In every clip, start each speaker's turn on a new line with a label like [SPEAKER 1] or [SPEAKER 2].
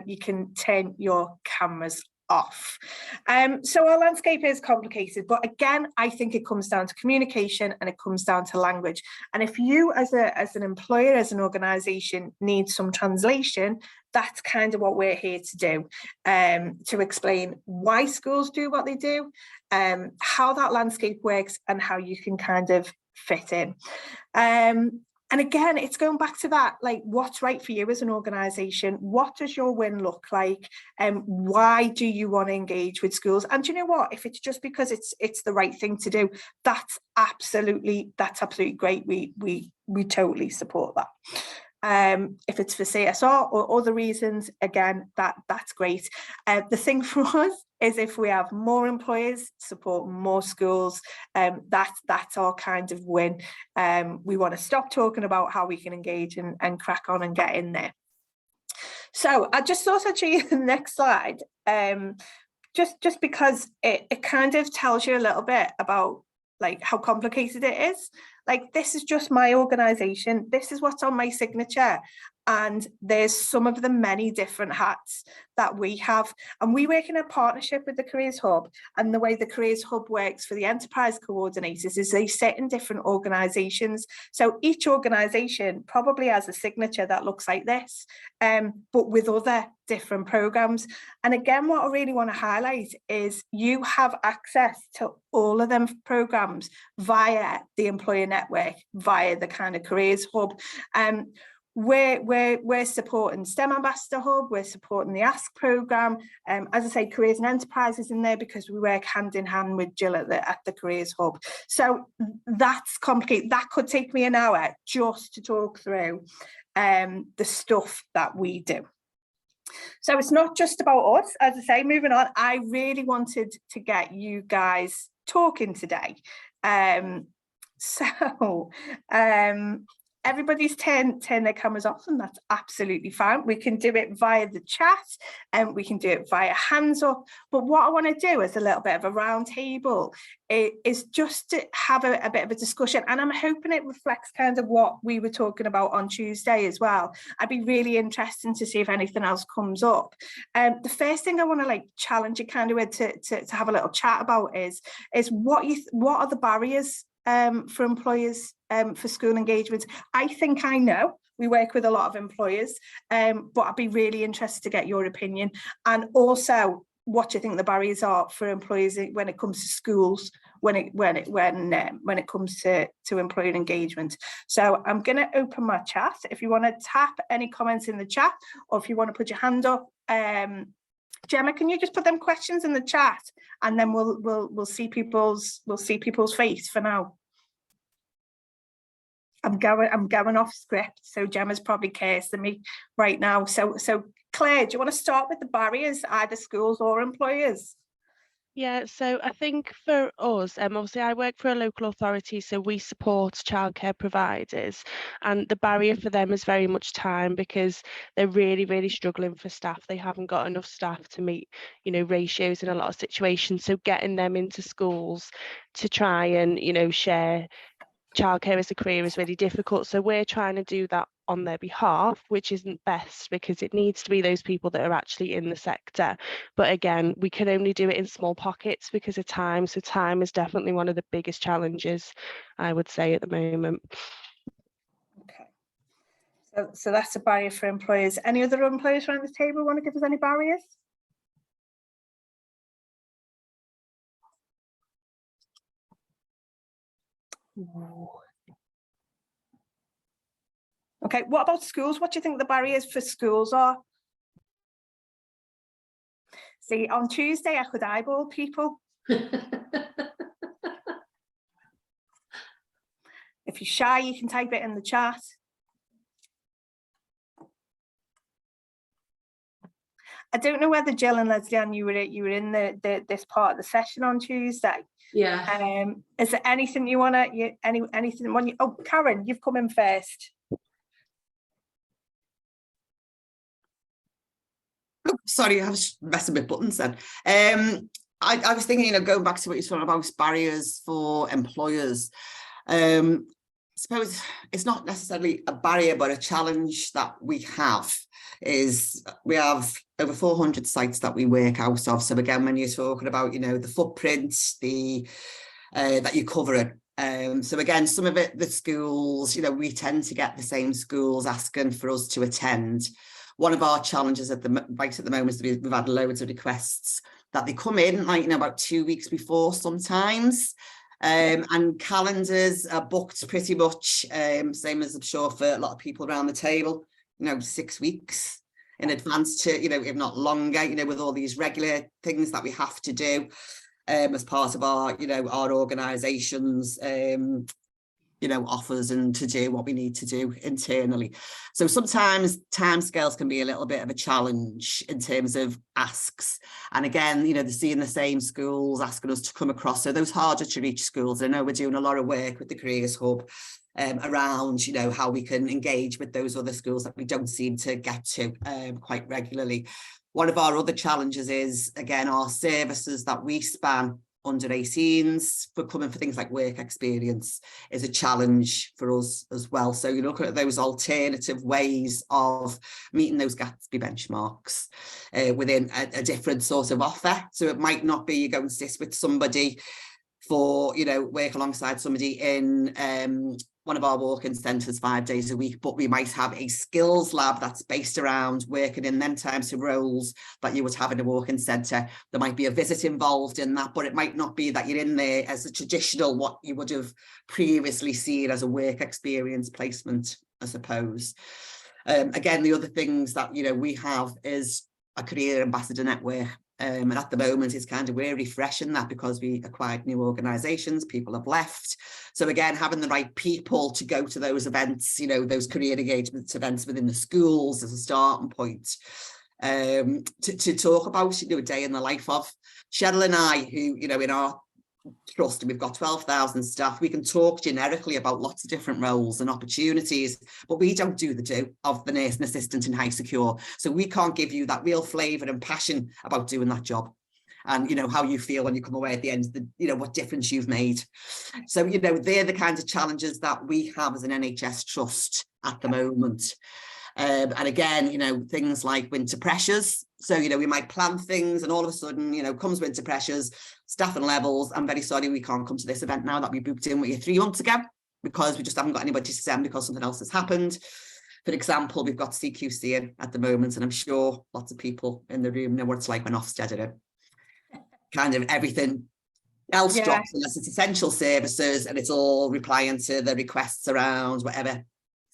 [SPEAKER 1] you can turn your cameras off. So our landscape is complicated, but again, I think it comes down to communication and it comes down to language. And if you as an employer, as an organization, need some translation, that's kind of what we're here to do, to explain why schools do what they do, how that landscape works and how you can kind of fit in. And again, it's going back to that, like, what's right for you as an organisation? What does your win look like? And why do you want to engage with schools? And do you know what? If it's just because it's the right thing to do, that's absolutely great. We totally support that. If it's for CSR or other reasons, again, that's great. The thing for us is if we have more employers support more schools, that's our kind of win. We want to stop talking about how we can engage and crack on and get in there. So I just thought I'd show you the next slide, just because it kind of tells you a little bit about like how complicated it is. Like, this is just my organisation. This is what's on my signature. And there's some of the many different hats that we have. And we work in a partnership with the Careers Hub. And the way the Careers Hub works for the enterprise coordinators is they sit in different organisations. So each organisation probably has a signature that looks like this, but with other different programmes. And again, what I really want to highlight is you have access to all of them programmes via the employer network, via the kind of Careers Hub. We're supporting STEM Ambassador Hub, we're supporting the Ask programme. As I say, Careers and Enterprises in there because we work hand in hand with Jill at the Careers Hub. So that's complicated. That could take me an hour just to talk through the stuff that we do. So it's not just about us. As I say, moving on, I really wanted to get you guys talking today. Everybody's turn their cameras off, and that's absolutely fine. We can do it via the chat and we can do it via hands up. But what I want to do as a little bit of a round table is just to have a bit of a discussion. And I'm hoping it reflects kind of what we were talking about on Tuesday as well. I'd be really interested to see if anything else comes up. The first thing I want to challenge you kind of with to have a little chat about is what are the barriers for employers for school engagements. I think I know. We work with a lot of employers, but I'd be really interested to get your opinion, and also what do you think the barriers are for employers when it comes to schools, when it comes to employer engagement. So I'm going to open my chat. If you want to tap any comments in the chat, or if you want to put your hand up, Gemma, can you just put them questions in the chat, and then we'll see people's face for now. I'm going off script, so Gemma's probably cursing me right now. So Claire, do you want to start with the barriers, either schools or employers?
[SPEAKER 2] Yeah, so I think for us, obviously I work for a local authority, so we support childcare providers, and the barrier for them is very much time, because they're really, really struggling for staff. They haven't got enough staff to meet, ratios in a lot of situations. So getting them into schools to try and, share childcare as a career is really difficult. So we're trying to do that on their behalf, which isn't best because it needs to be those people that are actually in the sector. But again, we can only do it in small pockets because of time. So time is definitely one of the biggest challenges, I would say, at the moment.
[SPEAKER 1] Okay. So that's a barrier for employers. Any other employers around the table want to give us any barriers? Ooh. Okay, what about schools? What do you think the barriers for schools are? See, on Tuesday I could eyeball people. If you're shy, you can type it in the chat. I don't know whether Jill and Leslie-Ann, you were in this part of the session on Tuesday.
[SPEAKER 3] Yeah.
[SPEAKER 1] Is there anything you want to, anything when you, oh, Karen, you've come in first.
[SPEAKER 3] Oh, sorry, I was messing with buttons then. I was thinking, going back to what you're talking about, barriers for employers. suppose it's not necessarily a barrier, but a challenge that we have is we have over 400 sites that we work out of. So again, when you're talking about, you know, the footprint, that you cover it. So again, some of it, the schools, you know, we tend to get the same schools asking for us to attend. One of our challenges at the moment is we've had loads of requests that they come in, like, you know, about 2 weeks before sometimes. And calendars are booked pretty much, same as I'm sure for a lot of people around the table, you know, 6 weeks in advance to, you know, if not longer, you know, with all these regular things that we have to do as part of our, you know, our organisations, you know, offers and to do what we need to do internally. So sometimes timescales can be a little bit of a challenge in terms of asks. And again, you know, they're seeing the same schools asking us to come across. So those harder to reach schools, I know we're doing a lot of work with the Careers Hub around, you know, how we can engage with those other schools that we don't seem to get to quite regularly. One of our other challenges is, again, our services that we span under 18s for coming for things like work experience is a challenge for us as well. So you look at those alternative ways of meeting those Gatsby benchmarks within a different sort of offer. So it might not be you go and sit with somebody for, you know, work alongside somebody in one of our walk-in centres 5 days a week, but we might have a skills lab that's based around working in them types of roles that you would have in a walk-in centre. There might be a visit involved in that, but it might not be that you're in there as a traditional, what you would have previously seen as a work experience placement, I suppose. Again, the other things that, you know, we have is a career ambassador network. And at the moment, it's kind of, we're refreshing that because we acquired new organisations, people have left. So again, having the right people to go to those events, you know, those career engagement events within the schools as a starting point, to talk about, you know, a day in the life of Cheryl and I, who, you know, in our trust, we've got 12,000 staff. We can talk generically about lots of different roles and opportunities, but we don't do the do of the nursing assistant in High Secure. So we can't give you that real flavour and passion about doing that job. And, you know, how you feel when you come away at the end, you know, what difference you've made. So, you know, they're the kinds of challenges that we have as an NHS trust at the moment. And again, you know, things like winter pressures. So, you know, we might plan things and all of a sudden, you know, comes winter pressures, staffing levels. I'm very sorry, we can't come to this event now that we booked in with you 3 months ago because we just haven't got anybody to send because something else has happened. For example, we've got CQC in at the moment, and I'm sure lots of people in the room know what it's like when Ofsted are in. Kind of everything else drops unless it's essential services, and it's all replying to the requests around whatever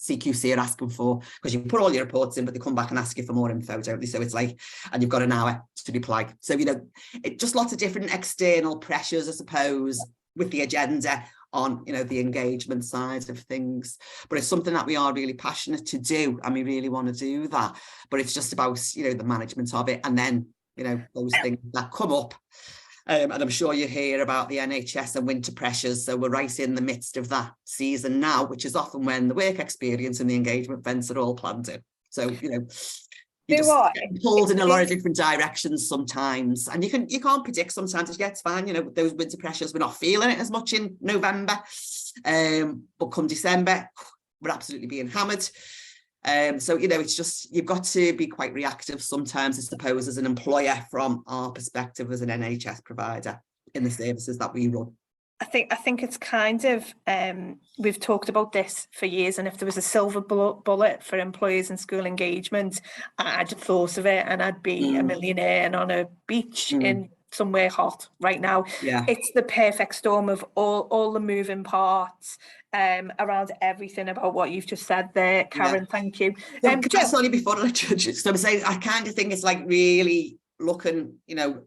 [SPEAKER 3] CQC are asking for, because you put all your reports in, but they come back and ask you for more info, don't they? So it's like, and you've got an hour to reply. So, you know, it just lots of different external pressures, I suppose, with the agenda on, you know, the engagement side of things. But it's something that we are really passionate to do, and we really want to do that. But it's just about, you know, the management of it, and then, you know, those things that come up. And I'm sure you hear about the NHS and winter pressures. So we're right in the midst of that season now, which is often when the work experience and the engagement events are all planned in. So, you know, you just get pulled in a lot of different directions sometimes. And you can't predict sometimes. Yeah, it's fine. You know, with those winter pressures, we're not feeling it as much in November. But come December, we're absolutely being hammered. So, you know, it's just, you've got to be quite reactive sometimes, I suppose, as an employer from our perspective as an NHS provider in the services that we run.
[SPEAKER 1] I think it's kind of, we've talked about this for years, and if there was a silver bullet for employers and school engagement, I'd have thought of it, and I'd be a millionaire and on a beach in somewhere hot right now.
[SPEAKER 3] Yeah,
[SPEAKER 1] it's the perfect storm of all the moving parts around everything about what you've just said there, Karen. Thank you.
[SPEAKER 3] Sorry, before I judge, so I'm saying, I kind of think it's like really looking, you know,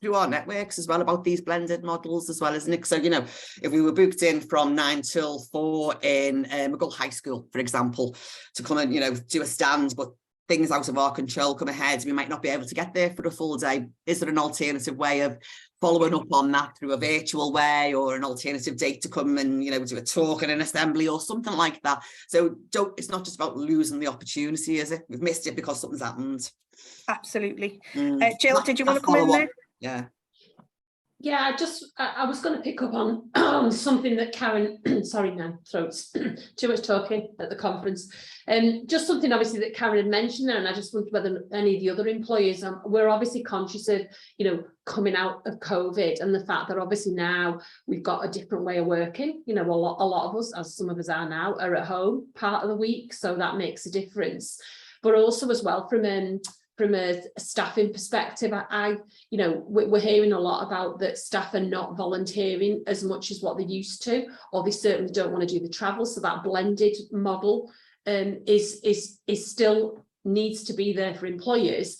[SPEAKER 3] through our networks as well about these blended models as well, isn't it? So, you know, if we were booked in from 9 till 4 in McGull High School, for example, to come and, you know, do a stand, but things out of our control come ahead, we might not be able to get there for a full day. Is there an alternative way of following up on that through a virtual way, or an alternative date to come and, you know, do a talk and an assembly or something like that? So it's not just about losing the opportunity, is it? We've missed it because something's happened.
[SPEAKER 1] Absolutely. Jill, did you want to come in there?
[SPEAKER 3] Yeah.
[SPEAKER 4] Yeah, I was going to pick up on something that Karen, sorry, no, throats, too much talking at the conference. Just something obviously that Karen had mentioned there, and I just wondered whether any of the other employers, we're obviously conscious of, coming out of COVID and the fact that obviously now we've got a different way of working. A lot of us, as some of us are now, are at home part of the week, so that makes a difference. But also as well from a staffing perspective, we're hearing a lot about that staff are not volunteering as much as what they used to, or they certainly don't want to do the travel. So that blended model is still needs to be there for employers.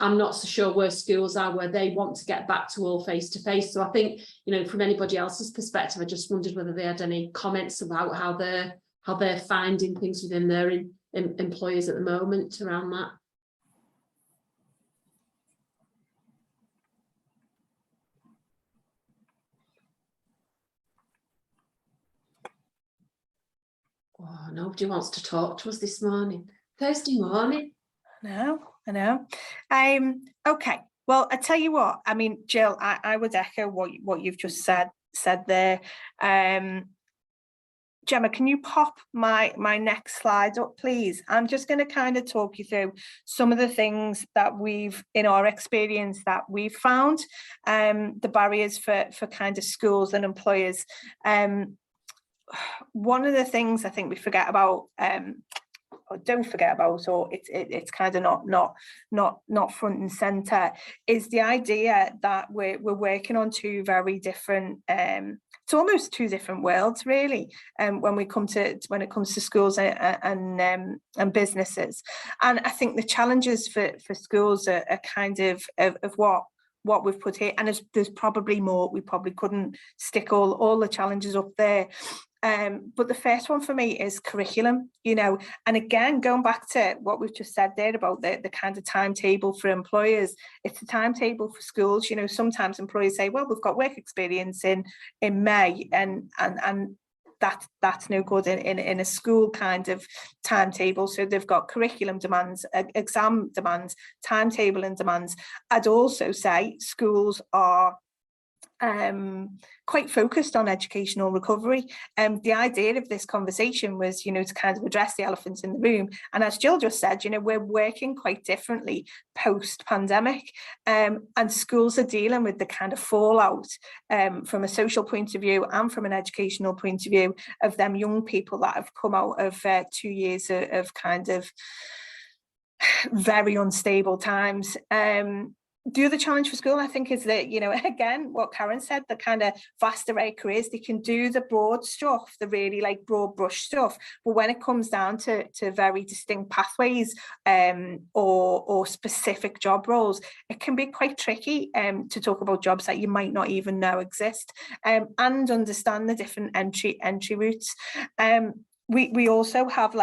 [SPEAKER 4] I'm not so sure where schools are, where they want to get back to all face-to-face. So I think, from anybody else's perspective, I just wondered whether they had any comments about how they're finding things within their employers at the moment around that. Oh, nobody wants to talk to us this morning. Thursday morning.
[SPEAKER 1] I know. Okay. Well, I tell you what. I mean, Jill, I would echo what you've just said there. Gemma, can you pop my next slide up, please? I'm just going to kind of talk you through some of the things that in our experience, that we've found, the barriers for kind of schools and employers. One of the things I think we forget about, or don't forget about, or it's kind of not front and center, is the idea that we're working on two very different, it's almost two different worlds really, when it comes to schools and businesses. And I think the challenges for schools are kind of what we've put here, and there's probably more. We probably couldn't stick all the challenges up there. But the first one for me is curriculum, and again, going back to what we've just said there about the kind of timetable for employers, it's a timetable for schools. Sometimes employers say, well, we've got work experience in May, and that's no good in a school kind of timetable. So they've got curriculum demands, exam demands, timetable and demands. I'd also say schools are quite focused on educational recovery. The idea of this conversation was, to kind of address the elephant in the room. And as Jill just said, we're working quite differently post-pandemic, and schools are dealing with the kind of fallout from a social point of view and from an educational point of view of them young people that have come out of 2 years of kind of very unstable times. The other challenge for school, I think, is that, again, what Karen said, the kind of vast array of careers, they can do the broad stuff, the really broad brush stuff. But when it comes down to very distinct pathways or specific job roles, it can be quite tricky to talk about jobs that you might not even know exist, and understand the different entry routes. We also have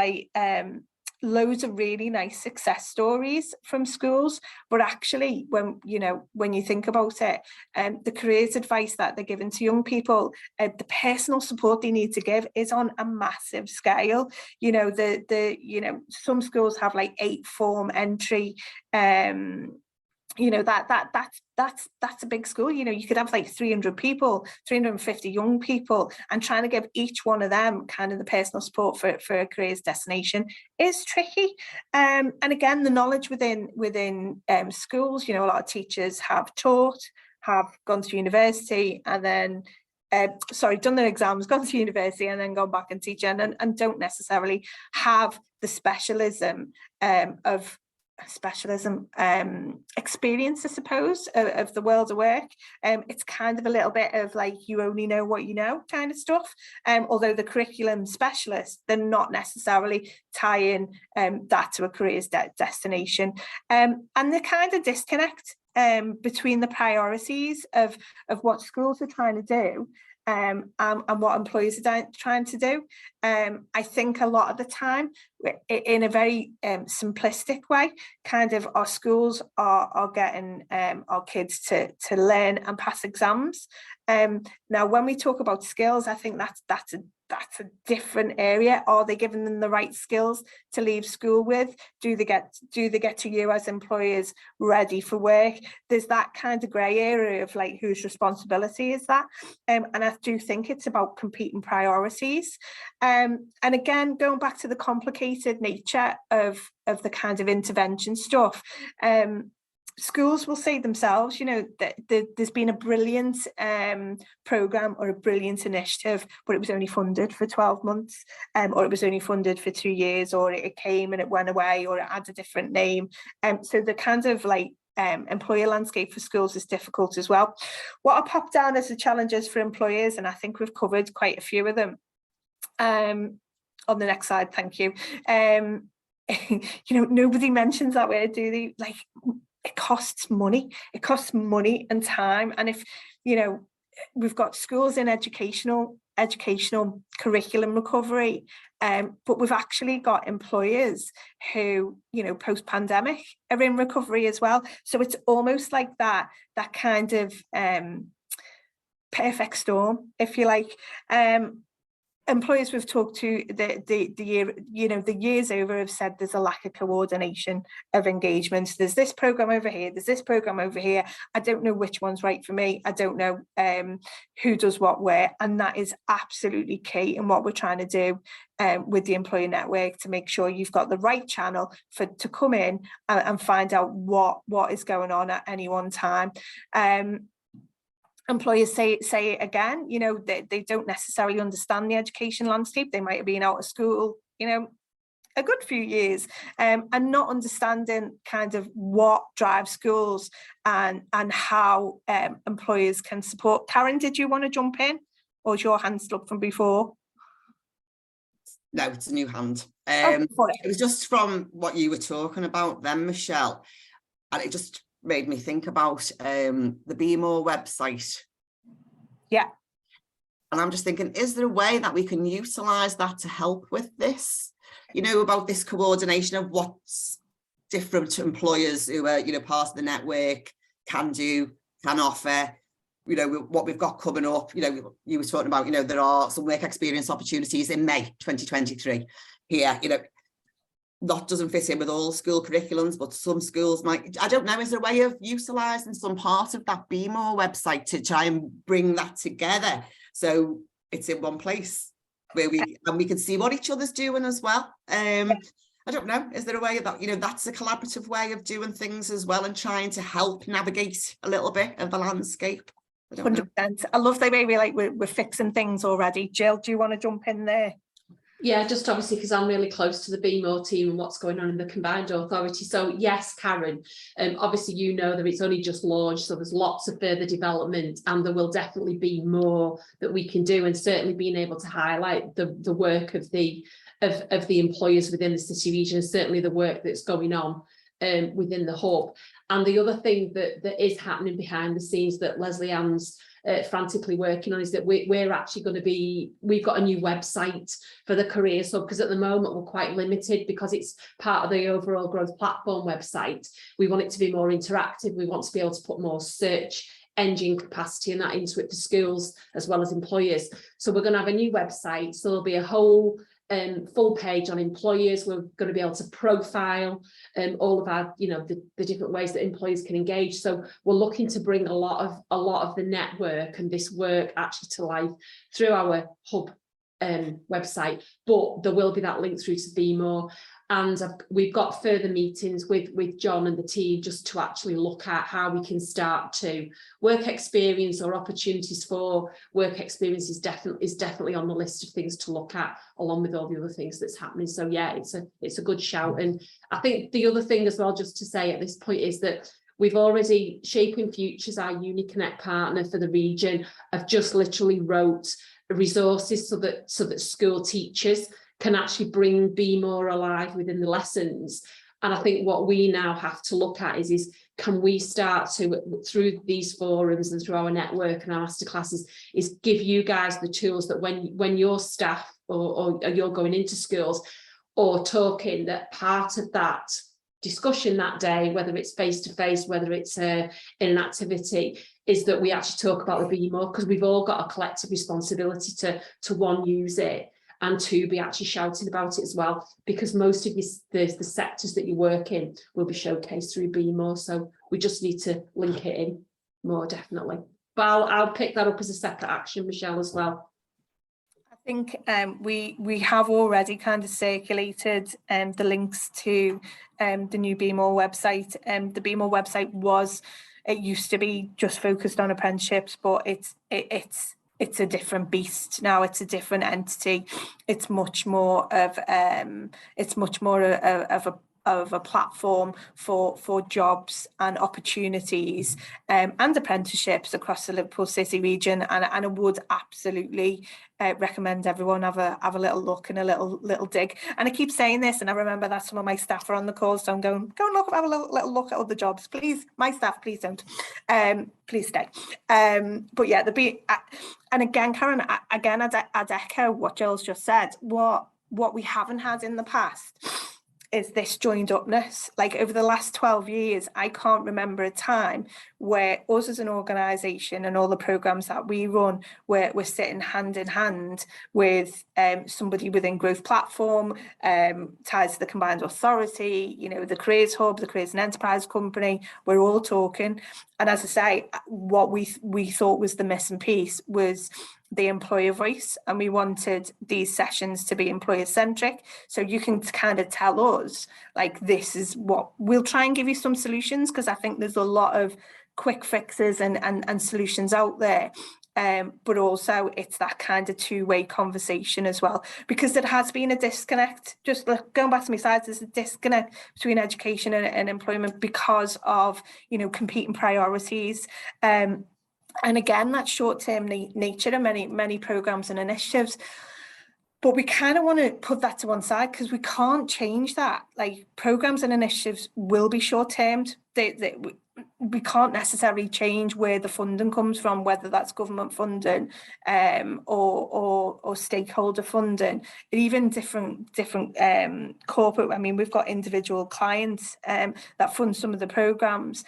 [SPEAKER 1] loads of really nice success stories from schools, but actually when you think about it, the careers advice that they're giving to young people, the personal support they need to give is on a massive scale. Some schools have 8-form entry, that's a big school. You could have 300 people, 350 young people, and trying to give each one of them kind of the personal support for a careers destination is tricky. And again, the knowledge within schools, a lot of teachers have taught, have gone to university, and then done their exams, gone to university, and then gone back and teach, and don't necessarily have the specialism experience, I suppose, of the world of work. It's kind of a little bit of you only know what you know kind of stuff, although the curriculum specialists, they're not necessarily tying that to a careers destination, and the kind of disconnect between the priorities of what schools are trying to do and what employers are trying to do. I think a lot of the time, in a very simplistic way, kind of our schools are getting our kids to learn and pass exams. Now, when we talk about skills, I think that's that's a different area. Are they giving them the right skills to leave school with? Do they get to you as employers ready for work? There's that kind of grey area of like, whose responsibility is that? And I do think it's about competing priorities. And again, going back to the complicated nature of the kind of intervention stuff, schools will say themselves, you know, that there's been a brilliant programme or a brilliant initiative, but it was only funded for 12 months, or it was only funded for 2 years, or it came and it went away, or it had a different name. So the kind of like employer landscape for schools is difficult as well. What I popped down as the challenges for employers, and I think we've covered quite a few of them. On the next slide, thank you. You know, nobody mentions that word, do they? Like, it costs money. It costs money and time. And if, you know, we've got schools in educational curriculum recovery, but we've actually got employers who, you know, post-pandemic are in recovery as well. So it's almost like that kind of perfect storm, if you like. Employers we've talked to the year, you know, the years over have said there's a lack of coordination of engagements. There's this program over here, there's this program over here. I don't know which one's right for me. I don't know who does what where, and that is absolutely key in what we're trying to do with the employer network, to make sure you've got the right channel to come in and find out what is going on at any one time. Employers say it again, you know, they don't necessarily understand the education landscape. They might have been out of school, you know, a good few years, and not understanding kind of what drives schools and how employers can support. Karen, did you want to jump in, or is your hand still up from before?
[SPEAKER 3] No, it's a new hand.
[SPEAKER 1] It
[SPEAKER 3] was just from what you were talking about then, Michelle, and it just made me think about the Be More website.
[SPEAKER 1] Yeah.
[SPEAKER 3] And I'm just thinking, is there a way that we can utilise that to help with this? You know, about this coordination of what's different employers who are, you know, part of the network can do, can offer, you know, what we've got coming up. You know, you were talking about, you know, there are some work experience opportunities in May 2023 here, you know. That doesn't fit in with all school curriculums, but some schools might. I don't know, is there a way of utilising some part of that Be More website to try and bring that together so it's in one place where we can see what each other's doing as well? I don't know, is there a way that, you know, that's a collaborative way of doing things as well and trying to help navigate a little bit of the landscape?
[SPEAKER 1] 100%. I love the way we're fixing things already. Jill, do you want to jump in there?
[SPEAKER 4] Yeah, just obviously because I'm really close to the Be More team and what's going on in the combined authority. So yes, Karen, obviously you know that it's only just launched, so there's lots of further development, and there will definitely be more that we can do, and certainly being able to highlight the work of the employers within the city region, certainly the work that's going on within the hub. And the other thing that is happening behind the scenes that Leslie Ann's frantically working on is that we're actually going to be, we've got a new website for the Careers Hub, because at the moment we're quite limited because it's part of the overall growth platform website. We want it to be more interactive. We want to be able to put more search engine capacity and that into it for schools as well as employers. So we're going to have a new website. So there'll be a whole full page on employers. We're going to be able to profile all of our, you know, the different ways that employers can engage. So we're looking to bring a lot of the network and this work actually to life through our hub website, but there will be that link through to Be More. And we've got further meetings with John and the team just to actually look at how we can start to work experience or opportunities for work experience is definitely on the list of things to look at, along with all the other things that's happening. So yeah, it's a good shout. And I think the other thing as well, just to say at this point, is that we've already, Shaping Futures, our UniConnect partner for the region, have just literally wrote resources so that school teachers can actually bring Be More alive within the lessons. And I think what we now have to look at is can we start to, through these forums and through our network and our masterclasses, is give you guys the tools that when your staff or you're going into schools or talking, that part of that discussion that day, whether it's face to face, whether it's in an activity, is that we actually talk about the Be More, because we've all got a collective responsibility to one, use it, and two, be actually shouting about it as well, because most of the sectors that you work in will be showcased through Be More. So we just need to link it in more, definitely. But I'll pick that up as a separate action, Michelle, as well.
[SPEAKER 1] I think we have already kind of circulated the links to the new Be More website. The Be More website it used to be just focused on apprenticeships, but it's a different beast now. It's a different entity. It's much more of a platform for jobs and opportunities and apprenticeships across the Liverpool City region, and I would absolutely recommend everyone have a little look and a little dig. And I keep saying this, and I remember that some of my staff are on the call, so I'm going, go and look, have a little look at other jobs, please. My staff, please don't, please stay. But yeah, and again, Karen, I'd echo what Jill's just said. What we haven't had in the past is this joined upness. Like, over the last 12 years, I can't remember a time where us as an organisation and all the programmes that we run, where we're sitting hand in hand with somebody within Growth Platform, ties to the Combined Authority, the Careers Hub, the Careers and Enterprise Company. We're all talking. And as I say, what we thought was the missing piece was the employer voice, and we wanted these sessions to be employer centric, so you can kind of tell us, like, this is what we'll try and give you some solutions, because I think there's a lot of quick fixes and solutions out there, but also it's that kind of two-way conversation as well, because there has been a disconnect. Just going back to my slides, there's a disconnect between education and employment because of competing priorities. And again, that short-term nature of many programs and initiatives. But we kind of want to put that to one side, because we can't change that. Like, programs and initiatives will be short-termed. We can't necessarily change where the funding comes from, whether that's government funding or stakeholder funding, even different corporate. I mean, we've got individual clients that fund some of the programs.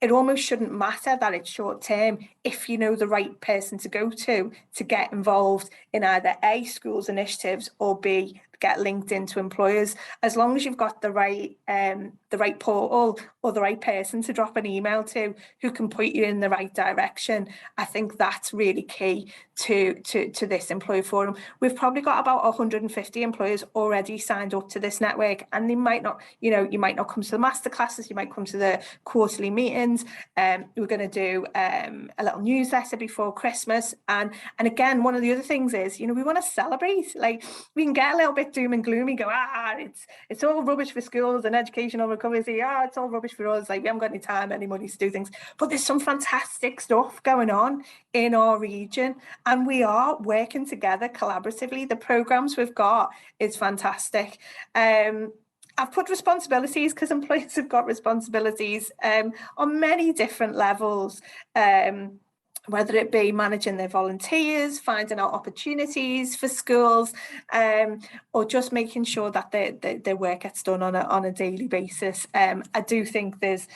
[SPEAKER 1] It almost shouldn't matter that it's short term if you know the right person to go to get involved in either A, schools initiatives, or B, get linked into employers. As long as you've got the right portal or the right person to drop an email to who can point you in the right direction, I think that's really key to this employer forum. We've probably got about 150 employers already signed up to this network, and they might not, you might not come to the masterclasses, you might come to the quarterly meetings. We're going to do a little newsletter before Christmas, and again, one of the other things is, we want to celebrate. Like, we can get a little bit doom and gloomy, go, it's all rubbish for schools and educational recovery, it's all rubbish for us, like, we haven't got any time, any money to do things. But there's some fantastic stuff going on in our region, and we are working together collaboratively. The programs we've got is fantastic. I've put responsibilities, because employers have got responsibilities on many different levels, whether it be managing their volunteers, finding out opportunities for schools, or just making sure that their work gets done on a daily basis. I do think there's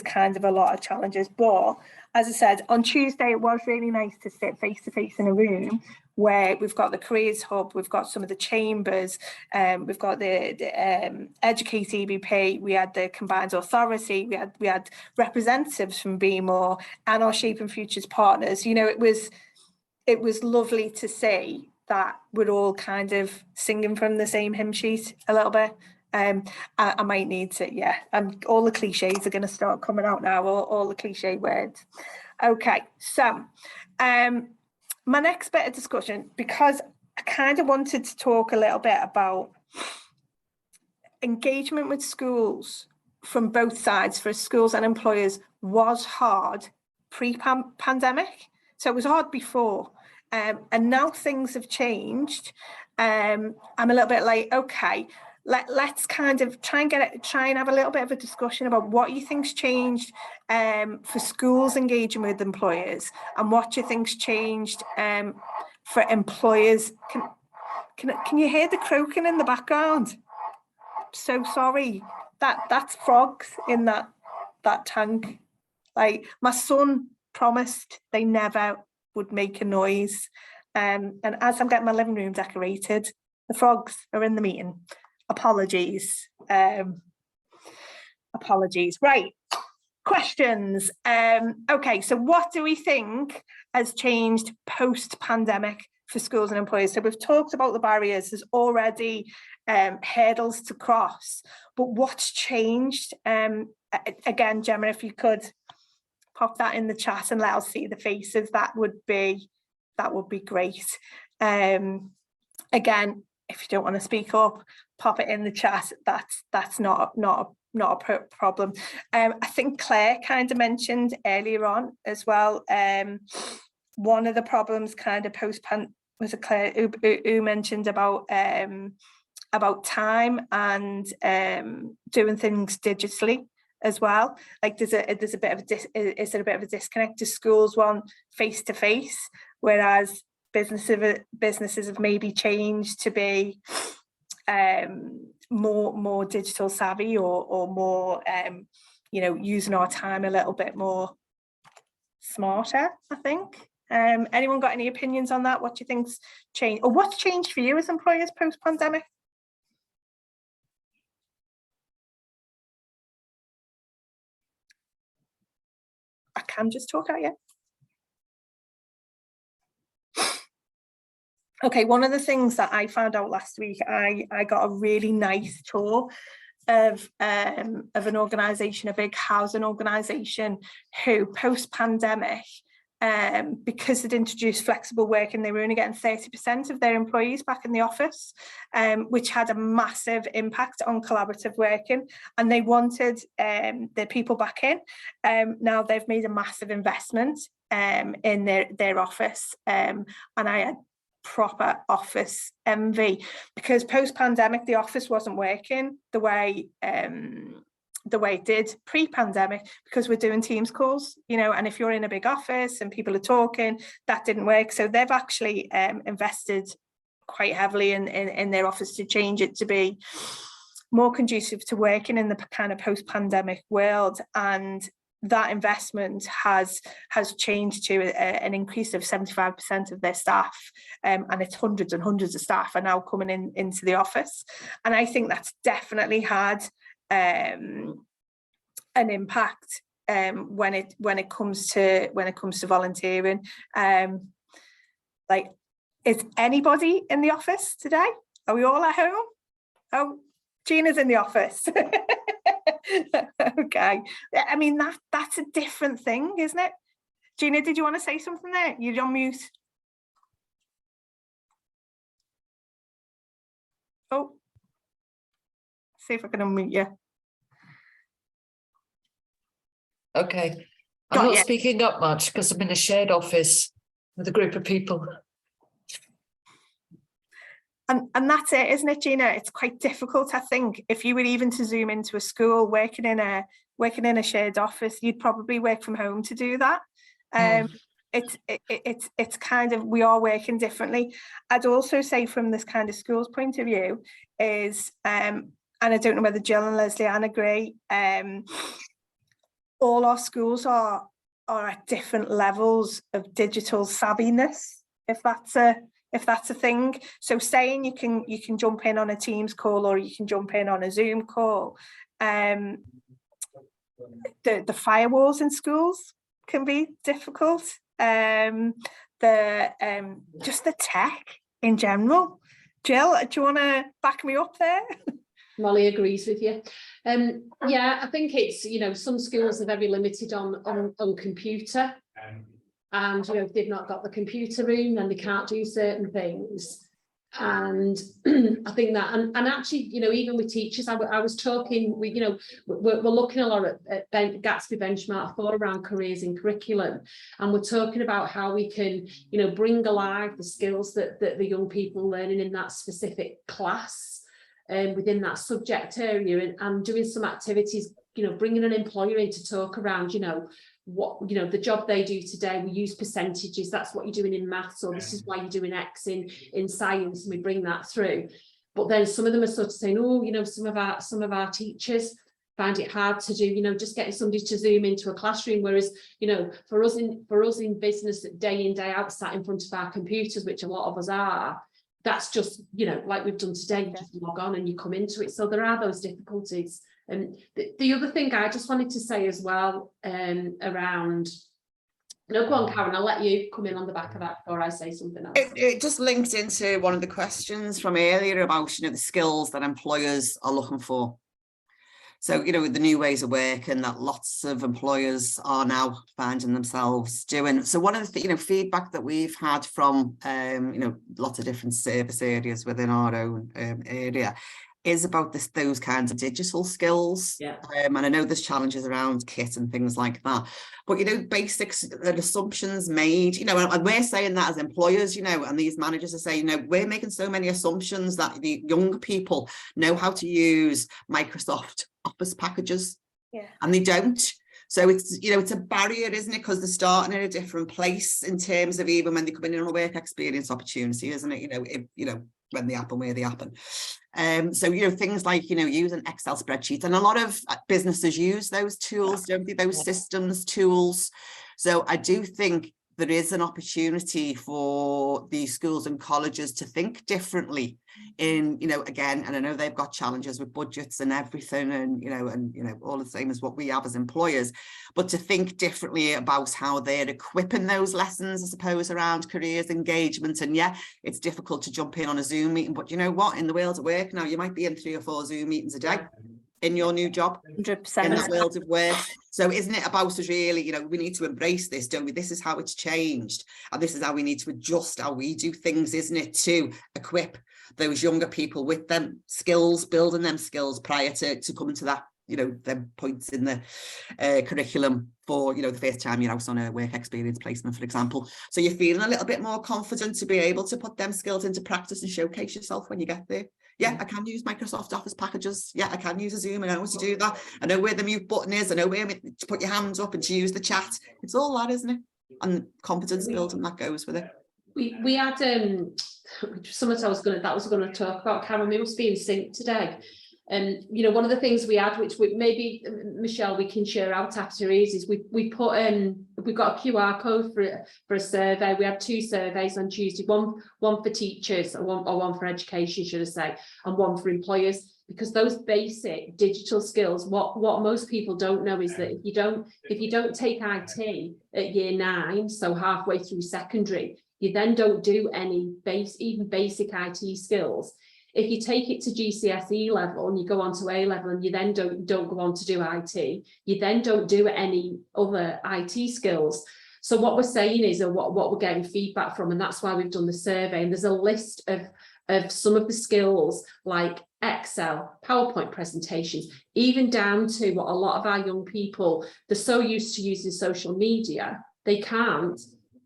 [SPEAKER 1] kind of a lot of challenges, but as I said, on Tuesday, it was really nice to sit face to face in a room where we've got the Careers Hub, we've got some of the chambers, we've got the Educate EBP, we had the Combined Authority, we had representatives from Be More and our Shaping Futures partners. It was lovely to see that we're all kind of singing from the same hymn sheet a little bit. I might need to, all the cliches are going to start coming out now, all the cliche words. Okay, so my next bit of discussion, because I kind of wanted to talk a little bit about engagement with schools from both sides, for schools and employers, was hard pre-pandemic. So it was hard before, and now things have changed. I'm a little bit like, okay, let's kind of try and have a little bit of a discussion about what you think's changed for schools engaging with employers, and what you think's changed for employers. Can you hear the croaking in the background? So sorry. that's frogs in that tank. Like, my son promised they never would make a noise, and as I'm getting my living room decorated, the frogs are in the meeting. Apologies. Apologies. Right, questions. Okay, so what do we think has changed post-pandemic for schools and employers? So we've talked about the barriers. There's already hurdles to cross, but what's changed? Again, Gemma, if you could pop that in the chat and let us see the faces, that would be great. Again, if you don't want to speak up, pop it in the chat. That's not a problem. I think Claire kind of mentioned earlier on as well. One of the problems kind of was it Claire who mentioned about time and doing things digitally as well. Like, is there a bit of a disconnect? Do schools want face-to-face, whereas businesses have maybe changed to be more digital savvy, or more using our time a little bit more smarter, I think. Anyone got any opinions on that? What do you think's changed, or what's changed for you as employers post-pandemic? I can just talk out, yeah. Okay, one of the things that I found out last week, I got a really nice tour of an organisation, a big housing organisation, who post-pandemic, because they'd introduced flexible working, they were only getting 30% of their employees back in the office, which had a massive impact on collaborative working, and they wanted their people back in. Now they've made a massive investment in their office, and I had proper office envy, because post-pandemic the office wasn't working the way it did pre-pandemic, because we're doing Teams calls, and if you're in a big office and people are talking, that didn't work. So they've actually invested quite heavily in their office to change it to be more conducive to working in the kind of post-pandemic world, and that investment has changed to an increase of 75% of their staff, and it's hundreds and hundreds of staff are now coming into the office, and I think that's definitely had an impact when it comes to volunteering. Like, is anybody in the office today? Are we all at home? Oh, Gina's in the office. Okay, I mean that's a different thing, isn't it? Gina, did you want to say something there? You're on mute. Oh, see if I can unmute you.
[SPEAKER 5] Okay, I'm not speaking up much because I'm in a shared office with a group of people.
[SPEAKER 1] And that's it, isn't it, Gina? It's quite difficult, I think. If you were even to zoom into a school, working in a shared office, you'd probably work from home to do that. It's kind of, we are working differently. I'd also say, from this kind of school's point of view, is and I don't know whether Jill and Leslie Ann agree, all our schools are at different levels of digital savviness, if that's a thing. So saying you can jump in on a Teams call, or you can jump in on a Zoom call, the firewalls in schools can be difficult. Just the tech in general. Jill, do you want to back me up there?
[SPEAKER 4] Molly agrees with you. Yeah, I think it's, some schools are very limited on computer. And if they've not got the computer room, then they can't do certain things. And I think that, and actually, even with teachers, I was talking, we're looking a lot at Gatsby Benchmark 4 around careers in curriculum, and we're talking about how we can, bring alive the skills that the young people are learning in that specific class, within that subject area, and doing some activities, bringing an employer in to talk around, what the job they do today. We use percentages, that's what you're doing in maths, or this is why you're doing X in science, and we bring that through. But then some of them are sort of saying, oh, some of our teachers find it hard to do, you know, just getting somebody to zoom into a classroom, whereas, you know, for us in business, day in, day out, sat in front of our computers, which a lot of us are, that's just, you know, like we've done today, you just log on and you come into it. So there are those difficulties. And the other thing I just wanted to say as well, around, no, go on, Karen, I'll let you come in on the back of that before I say something else.
[SPEAKER 3] It just linked into one of the questions from earlier about, you know, the skills that employers are looking for. So, you know, with the new ways of working that lots of employers are now finding themselves doing. So one of the, you know, feedback that we've had from, you know, lots of different service areas within our own area is about those kinds of digital skills.
[SPEAKER 4] Yeah.
[SPEAKER 3] And I know there's challenges around kit and things like that. But, you know, basics and assumptions made, you know, and we're saying that as employers, you know, and these managers are saying, you know, we're making so many assumptions that the young people know how to use Microsoft Office packages, and they don't. So it's, you know, it's a barrier, isn't it? Because they're starting in a different place in terms of even when they come in on a work experience opportunity, isn't it? You know, if, you know, when they happen, where they happen. So, you know, things like, you know, using Excel spreadsheets, and a lot of businesses use those tools, don't they? Those systems, tools. So I do think there is an opportunity for these schools and colleges to think differently in, you know, again, and I know they've got challenges with budgets and everything, and, you know, all the same as what we have as employers, but to think differently about how they're equipping those lessons, I suppose, around careers, engagement. And yeah, it's difficult to jump in on a Zoom meeting, but you know what, in the world of work now, you might be in 3 or 4 Zoom meetings a day in your new job,
[SPEAKER 1] 100%.
[SPEAKER 3] in the world of work. So isn't it about us really, you know, we need to embrace this, don't we? This is how it's changed, and this is how we need to adjust how we do things, isn't it, to equip those younger people with them skills, building them skills prior to coming to that, you know, them points in the curriculum for, you know, the first time you're out on a work experience placement, for example. So you're feeling a little bit more confident to be able to put them skills into practice and showcase yourself when you get there. Yeah, I can use Microsoft Office packages. Yeah, I can use a Zoom. I know how to do that. I know where the mute button is. I know where to put your hands up and to use the chat. It's all that, isn't it? And confidence building that goes with it.
[SPEAKER 4] We had something that was going to talk about, Karen. We must be in sync today. You know, one of the things we had, which maybe Michelle, we can share out after is we put we've got a QR code for a survey. We had 2 surveys on Tuesday, one for teachers, or one for education, should I say, and one for employers. Because those basic digital skills, what most people don't know is that if you don't take IT at year 9, so halfway through secondary, you then don't do any even basic IT skills. If you take it to GCSE level and you go on to A level and you then don't go on to do IT, you then don't do any other IT skills. So what we're saying is, or what we're getting feedback from, and that's why we've done the survey, and there's a list of some of the skills like Excel, PowerPoint presentations, even down to what a lot of our young people, they're so used to using social media, they can't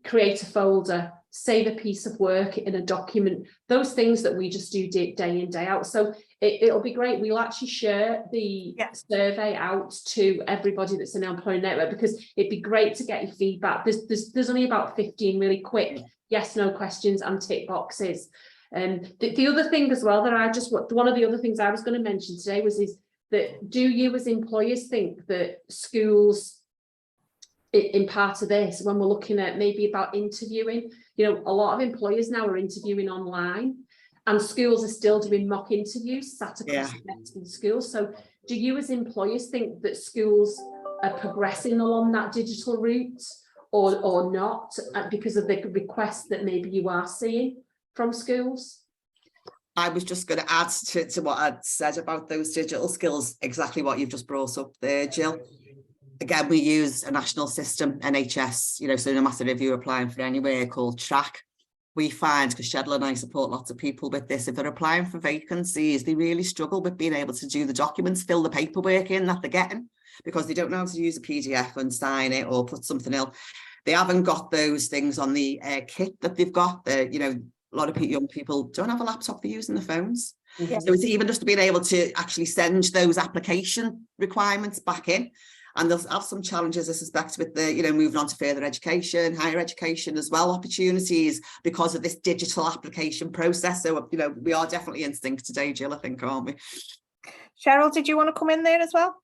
[SPEAKER 4] create a folder, save a piece of work in a document, those things that we just do day in, day out. So it'll be great. We'll actually share the survey out to everybody that's in our employer network, because it'd be great to get your feedback. There's only about 15 really quick yes/no questions and tick boxes. The other thing as well that one of the other things I was going to mention today is that, do you as employers think that schools, in part of this, when we're looking at maybe about interviewing, you know, a lot of employers now are interviewing online, and schools are still doing mock interviews sat across the desk in schools. So do you as employers think that schools are progressing along that digital route or not, because of the requests that maybe you are seeing from schools?
[SPEAKER 3] I was just going to add to what I'd said about those digital skills, exactly what you've just brought up there, Jill. Again, we use a national system, NHS, you know, so no matter if you're applying for anywhere called Track, we find, because Shedla and I support lots of people with this, if they're applying for vacancies, they really struggle with being able to do the documents, fill the paperwork in that they're getting, because they don't know how to use a PDF and sign it or put something else. They haven't got those things on the kit that they've got. You know, a lot of young people don't have a laptop, they're using the phones.
[SPEAKER 4] Mm-hmm.
[SPEAKER 3] So it's even just being able to actually send those application requirements back in. And they'll have some challenges, I suspect, with the, you know, moving on to further education, higher education as well, opportunities because of this digital application process. So, you know, we are definitely in sync today, Jill, I think, aren't we?
[SPEAKER 1] Cheryl, did you want to come in there as well?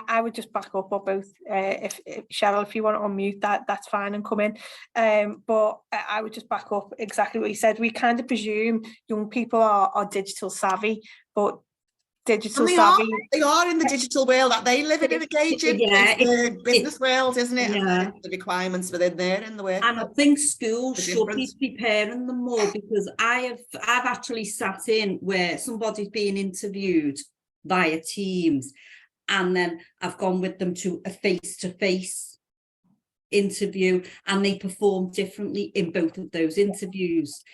[SPEAKER 1] I would just back up, or both. If Cheryl, if you want to unmute that's fine and come in. But I would just back up exactly what you said. We kind of presume young people are digital savvy, but digital savvy.
[SPEAKER 3] They are in the digital world, that they live in and engage in.
[SPEAKER 6] Yeah,
[SPEAKER 3] it's the business world, isn't it?
[SPEAKER 6] Yeah.
[SPEAKER 3] And the requirements within there in the work.
[SPEAKER 6] And I think schools should
[SPEAKER 3] difference.
[SPEAKER 6] be preparing them more, because I've actually sat in where somebody's being interviewed via Teams, and then I've gone with them to a face-to-face interview, and they perform differently in both of those interviews.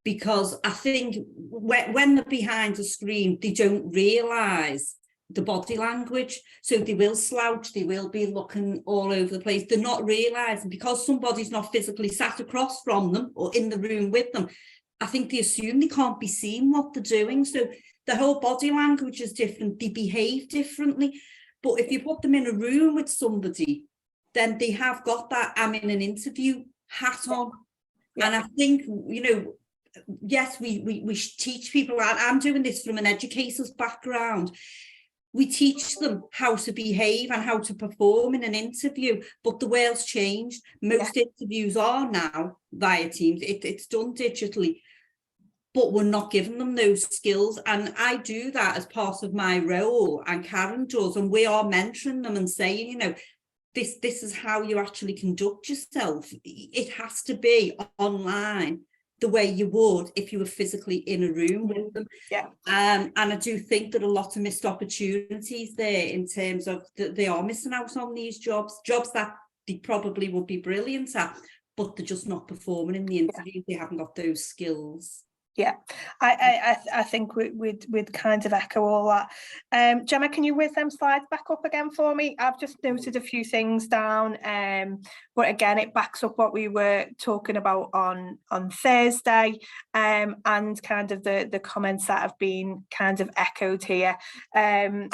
[SPEAKER 6] Because I think when they're behind the screen, they don't realise the body language. So they will slouch, they will be looking all over the place. They're not realising, because somebody's not physically sat across from them or in the room with them, I think they assume they can't be seen what they're doing. So the whole body language is different, they behave differently. But if you put them in a room with somebody, then they have got that I'm in an interview hat on. Yeah. And I think, you know, yes, we teach people, I'm doing this from an educator's background. We teach them how to behave and how to perform in an interview, but the world's changed. Most interviews are now via Teams, it's done digitally, but we're not giving them those skills. And I do that as part of my role, and Karen does, and we are mentoring them and saying, you know, this is how you actually conduct yourself. It has to be online the way you would if you were physically in a room with them.
[SPEAKER 1] Yeah.
[SPEAKER 6] And I do think that a lot of missed opportunities there, in terms of that they are missing out on these jobs that they probably would be brilliant at, but they're just not performing in the interview. They haven't got those skills.
[SPEAKER 1] Yeah, I think we'd kind of echo all that. Gemma, can you whiz them slides back up again for me? I've just noted a few things down, but again, it backs up what we were talking about on Thursday, and kind of the comments that have been kind of echoed here. I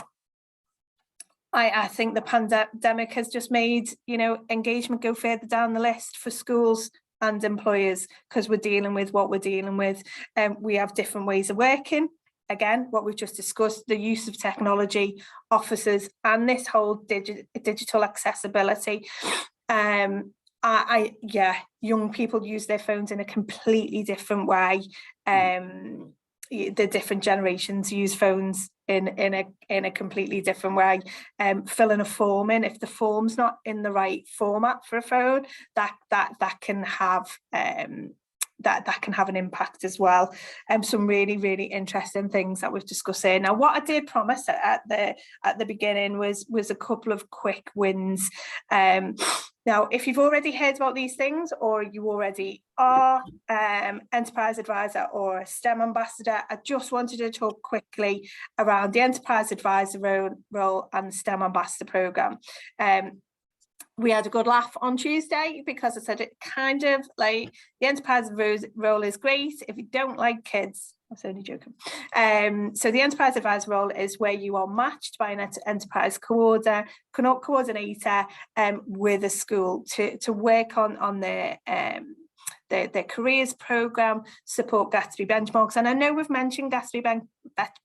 [SPEAKER 1] think the pandemic has just made, you know, engagement go further down the list for schools and employers, because we're dealing with what we're dealing with. We have different ways of working. Again, what we've just discussed, the use of technology, officers, and this whole digital accessibility. Young people use their phones in a completely different way. The different generations use phones in a completely different way. Filling a form in, if the form's not in the right format for a phone, that can have that can have an impact as well. Some really interesting things that we've discussed here. Now, what I did promise at the beginning was a couple of quick wins. Now, if you've already heard about these things, or you already are enterprise advisor or a STEM ambassador, I just wanted to talk quickly around the enterprise advisor role and the STEM ambassador program. We had a good laugh on Tuesday, because I said it kind of like, the enterprise role is great if you don't like kids. I was only joking. So the enterprise advisor role is where you are matched by an enterprise coordinator with a school to work on their careers program, support Gatsby benchmarks. And I know we've mentioned Gatsby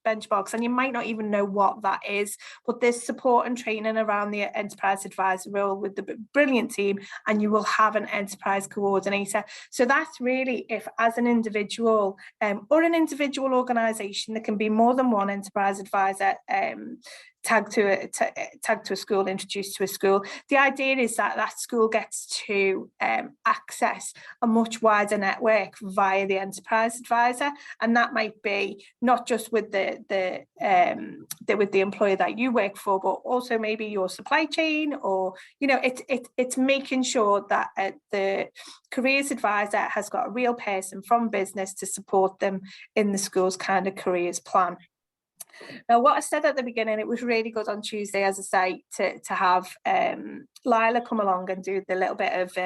[SPEAKER 1] benchmarks, and you might not even know what that is, but there's support and training around the enterprise advisor role with the brilliant team, and you will have an enterprise coordinator. So that's really, if as an individual or an individual organisation, there can be more than one enterprise advisor tagged to a school, introduced to a school. The idea is that school gets to access a much wider network via the enterprise advisor, and that might be not just with the employer that you work for, but also maybe your supply chain, or it's making sure that the careers advisor has got a real person from business to support them in the school's kind of careers plan. Now, what I said at the beginning, it was really good on Tuesday, as I say, to have Lila come along and do the little bit of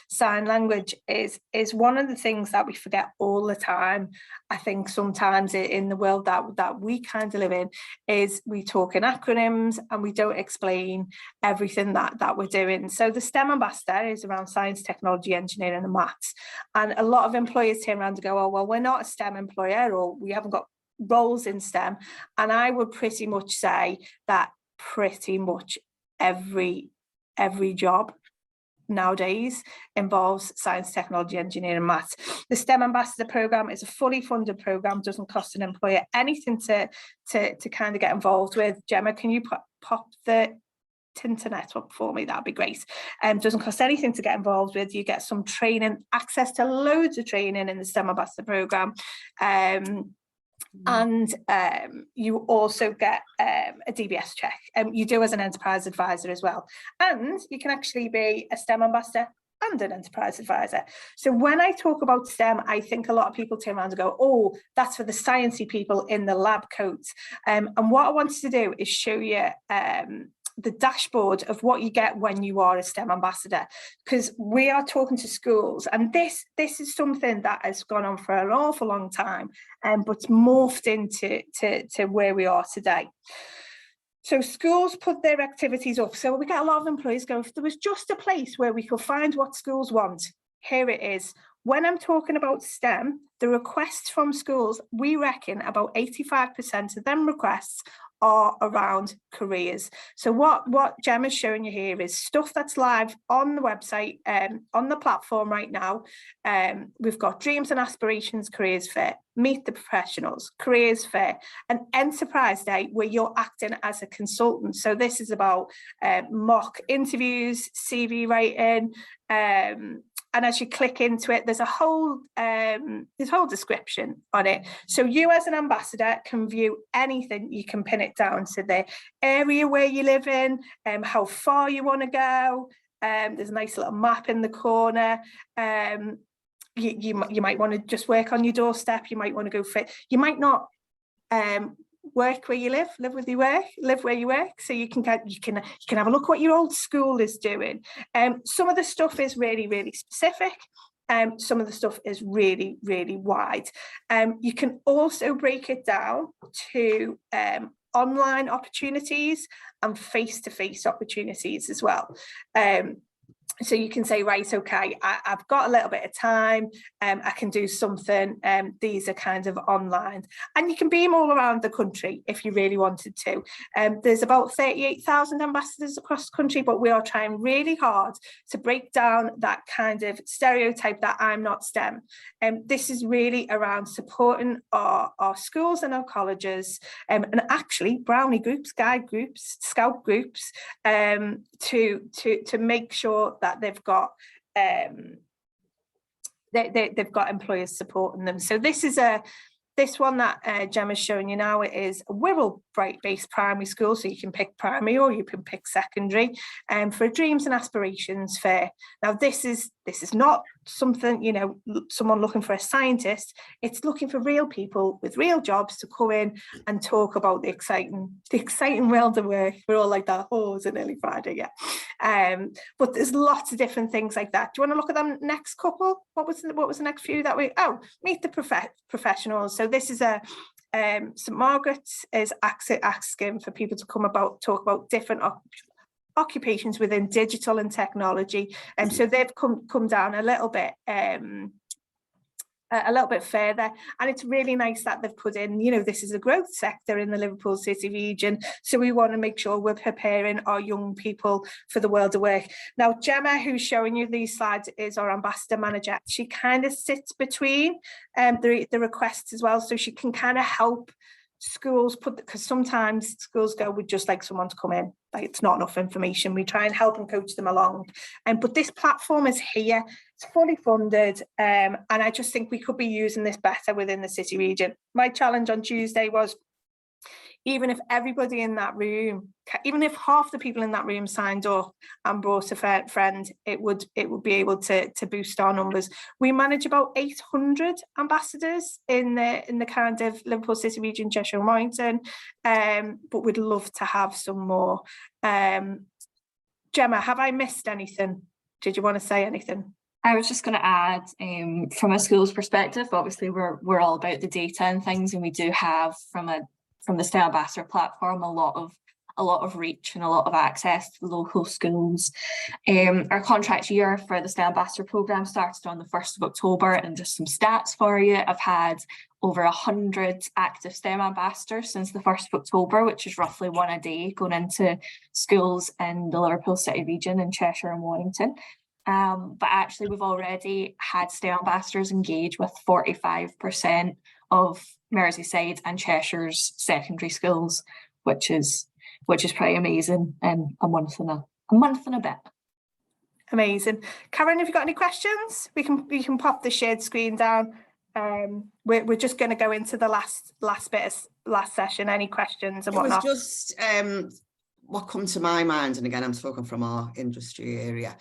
[SPEAKER 1] sign language is one of the things that we forget all the time. I think sometimes in the world that we kind of live in, is we talk in acronyms and we don't explain everything that we're doing. So the STEM ambassador is around science, technology, engineering and maths. And a lot of employers turn around and go, oh, well, we're not a STEM employer, or we haven't got roles in STEM. And I would pretty much say that pretty much every job nowadays involves science, technology, engineering, maths. The STEM Ambassador Programme is a fully funded programme, doesn't cost an employer anything to kind of get involved with. Gemma, can you pop the internet up for me? That'd be great. Doesn't cost anything to get involved with. You get some training, access to loads of training in the STEM Ambassador Programme. And you also get a DBS check. You do as an enterprise advisor as well. And you can actually be a STEM ambassador and an enterprise advisor. So when I talk about STEM, I think a lot of people turn around and go, oh, that's for the sciencey people in the lab coats. And what I wanted to do is show you the dashboard of what you get when you are a STEM ambassador, because we are talking to schools, and this is something that has gone on for an awful long time, but morphed into where we are today. So schools put their activities up. So we get a lot of employees go, if there was just a place where we could find what schools want, here it is. When I'm talking about STEM, the requests from schools, we reckon about 85% of them requests are around careers. So what Gemma's showing you here is stuff that's live on the website, on the platform right now. We've got Dreams and Aspirations Careers Fair, Meet the Professionals, Careers Fair, an Enterprise Day where you're acting as a consultant. So this is about mock interviews, CV writing, and as you click into it, there's a whole description on it. So you as an ambassador can view anything. You can pin it down to the area where you live in, how far you want to go. There's a nice little map in the corner. You might want to just work on your doorstep. You might want to go fit. You might not work where you live with your work, live where you work. So you can have a look what your old school is doing. Some of the stuff is really, really specific. Some of the stuff is really, really wide. You can also break it down to online opportunities and face-to-face opportunities as well. So you can say, right, okay, I've got a little bit of time, I can do something, these are kind of online. And you can beam all around the country if you really wanted to. There's about 38,000 ambassadors across the country, but we are trying really hard to break down that kind of stereotype that I'm not STEM. This is really around supporting our schools and our colleges, and actually brownie groups, guide groups, scout groups, to make sure that they've got they've got employers supporting them. So this one that Gemma's showing you now, it is a Wirral-based primary school, so you can pick primary or you can pick secondary, for a Dreams and Aspirations Fair. Now this is not something, you know, someone looking for a scientist. It's looking for real people with real jobs to come in and talk about the exciting world of work. We're all like that, oh, it's an early Friday, yeah. But there's lots of different things like that. Do you want to look at them next couple? What was the next few that we, Meet the Professionals. So this is a St Margaret's is asking for people to talk about different occupations within digital and technology, and so they've come down a little bit further, and it's really nice that they've put in, you know, this is a growth sector in the Liverpool City region, so we want to make sure we're preparing our young people for the world of work. Now Gemma, who's showing you these slides, is our ambassador manager. She kind of sits between the requests as well, so she can kind of help schools because sometimes schools go, we'd just like someone to come in, like it's not enough information. We try and help and coach them along, but this platform is here, it's fully funded, and I just think we could be using this better within the city region. My challenge on Tuesday was, even if everybody in that room, even if half the people in that room signed up and brought a friend, it would be able to boost our numbers. We manage about 800 ambassadors in the kind of Liverpool City region, Cheshire and Warrington, but we'd love to have some more. Gemma, have I missed anything? Did you want to say anything?
[SPEAKER 7] I was just going to add, from a school's perspective, obviously we're all about the data and things, and we do have from the STEM Ambassador platform a lot of reach and a lot of access to local schools. Our contract year for the STEM Ambassador programme started on the 1st of October, and just some stats for you. I've had over 100 active STEM ambassadors since the 1st of October, which is roughly one a day going into schools in the Liverpool City region in Cheshire and Warrington. But actually we've already had STEM ambassadors engage with 45% of Merseyside and Cheshire's secondary schools, which is pretty amazing in a month and a bit.
[SPEAKER 1] Amazing. Karen, have you got any questions? We can pop the shared screen down. We're just going to go into the last session. Any questions and whatnot?
[SPEAKER 3] It was just what come to my mind, and again I'm talking from our industry area.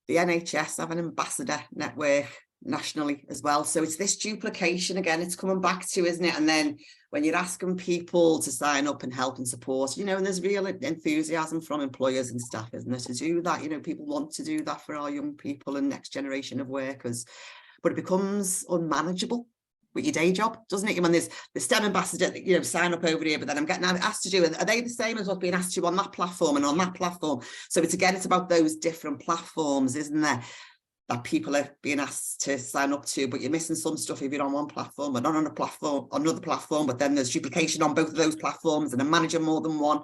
[SPEAKER 3] The NHS have an ambassador network nationally as well, so it's this duplication again. It's coming back to, isn't it? And then when you're asking people to sign up and help and support, you know, and there's real enthusiasm from employers and staff, isn't there, to do that. You know, people want to do that for our young people and next generation of workers, but it becomes unmanageable with your day job, doesn't it? When there's the STEM ambassador, you know, sign up over here, but then I'm getting asked to do it. Are they the same as what's being asked to on that platform and on that platform? So it's about those different platforms, isn't there, that people are being asked to sign up to, but you're missing some stuff if you're on one platform but not on another platform, but then there's duplication on both of those platforms and a manager more than one.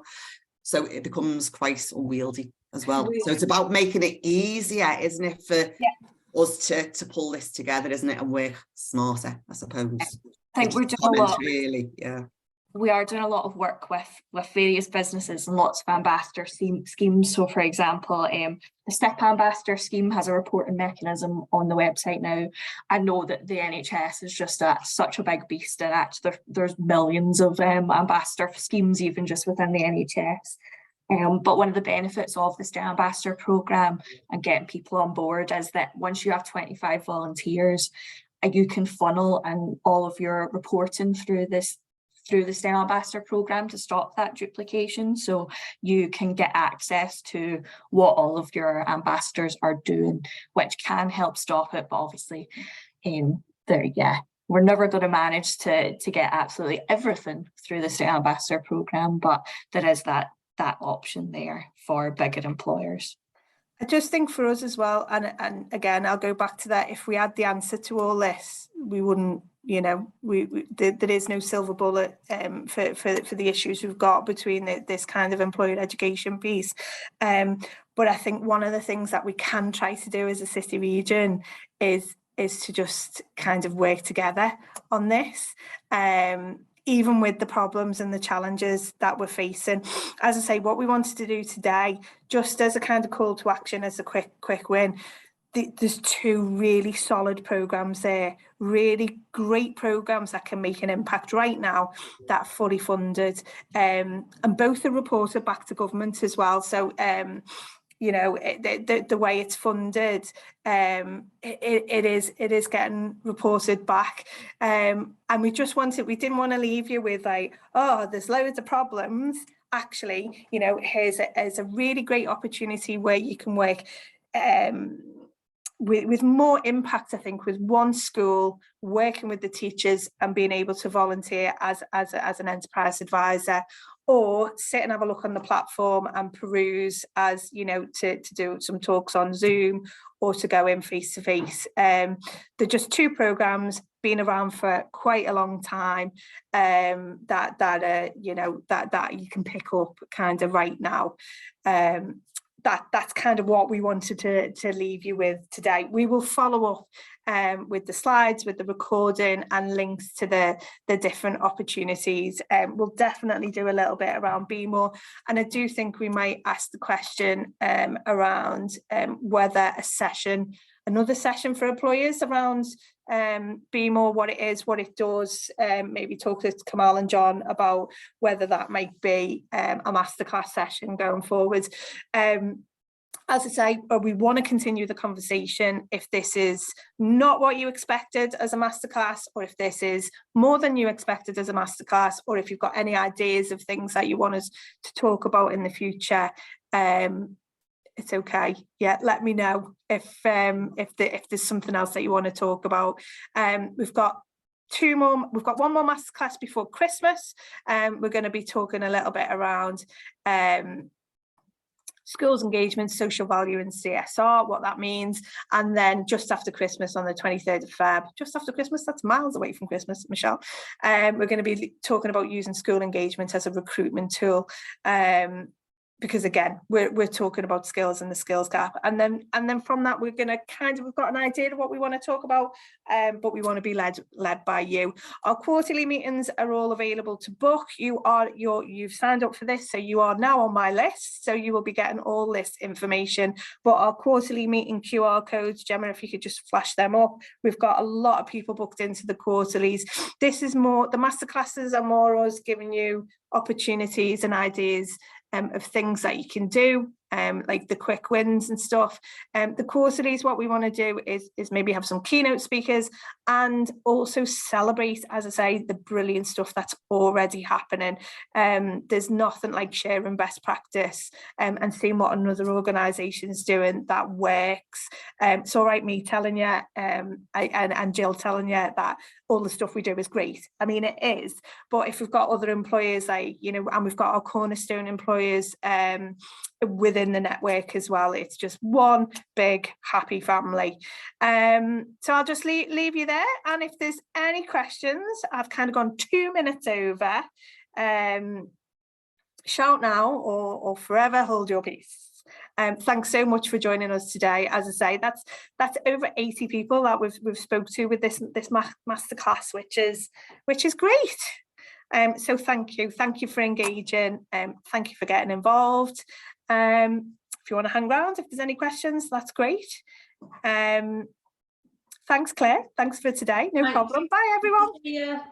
[SPEAKER 3] So it becomes quite unwieldy as well. So it's about making it easier, isn't it, for us to pull this together, isn't it, and work smarter, I suppose.
[SPEAKER 7] I think we're doing a lot.
[SPEAKER 3] Really, yeah.
[SPEAKER 7] We are doing a lot of work with various businesses and lots of ambassador schemes. So, for example, the STEP ambassador scheme has a reporting mechanism on the website now. I know that the NHS is just such a big beast, and actually there's millions of ambassador schemes even just within the NHS. But one of the benefits of the STEM ambassador programme and getting people on board is that once you have 25 volunteers, you can funnel and all of your reporting through the STEM ambassador programme to stop that duplication. So you can get access to what all of your ambassadors are doing, which can help stop it. But obviously, we're never going to manage to get absolutely everything through the STEM ambassador programme, but there is that option there for bigger employers.
[SPEAKER 1] I just think for us as well, and again, I'll go back to that. If we had the answer to all this, we wouldn't, you know, there is no silver bullet for the issues we've got between this kind of employer education piece. But I think one of the things that we can try to do as a city region is to just kind of work together on this. Even with the problems and the challenges that we're facing. As I say, what we wanted to do today, just as a kind of call to action, as a quick win, there's two really solid programmes there, really great programmes that can make an impact right now, that are fully funded, and both are reported back to government as well. So you know, the way it's funded, it is getting reported back, and we didn't want to leave you with like, oh, there's loads of problems. Actually, you know, here's a really great opportunity where you can work with more impact, I think, with one school, working with the teachers and being able to volunteer as an enterprise advisor, or sit and have a look on the platform and peruse, as you know, to do some talks on Zoom or to go in face to face. They're just two programmes been around for quite a long time, that you can pick up kind of right now. That's kind of what we wanted to leave you with today. We will follow up with the slides, with the recording and links to the different opportunities. We'll definitely do a little bit around Be More, and I do think we might ask the question around whether another session for employers around Be More, what it is, what it does. Maybe talk to Kamal and John about whether that might be a masterclass session going forward. As I say, we want to continue the conversation. If this is not what you expected as a masterclass, or if this is more than you expected as a masterclass, or if you've got any ideas of things that you want us to talk about in the future, it's okay. Yeah, let me know if there's something else that you want to talk about. We've got one more masterclass before Christmas. We're going to be talking a little bit around schools engagement, social value and CSR, what that means. And then just after Christmas on the 23rd of Feb, just after Christmas, that's miles away from Christmas, Michelle, we're going to be talking about using school engagement as a recruitment tool. Because again, we're talking about skills and the skills gap, and then from that we're going to we've got an idea of what we want to talk about, but we want to be led by you. Our quarterly meetings are all available to book. You've signed up for this, so you are now on my list, so you will be getting all this information. But our quarterly meeting QR codes, Gemma, if you could just flash them up. We've got a lot of people booked into the quarterlies. This is more, the masterclasses are more us giving you opportunities and ideas of things that you can do, like the quick wins and stuff. The quarterlies, what we want to do is maybe have some keynote speakers and also celebrate, as I say, the brilliant stuff that's already happening. There's nothing like sharing best practice and seeing what another organisation's doing that works. It's all right me telling you and Jill telling you that all the stuff we do is great. I mean, it is, but if we've got other employers, like, you know, and we've got our cornerstone employers within the network as well, it's just one big happy family. So I'll just leave you there, and if there's any questions, I've kind of gone 2 minutes over, shout now or forever hold your peace. Thanks so much for joining us today. As I say, that's over 80 people that we've spoke to with this masterclass, which is great. So thank you for engaging. Thank you for getting involved. If you want to hang around, if there's any questions, that's great. Thanks, Claire. Thanks for today. No problem. Bye, everyone.
[SPEAKER 4] Yeah.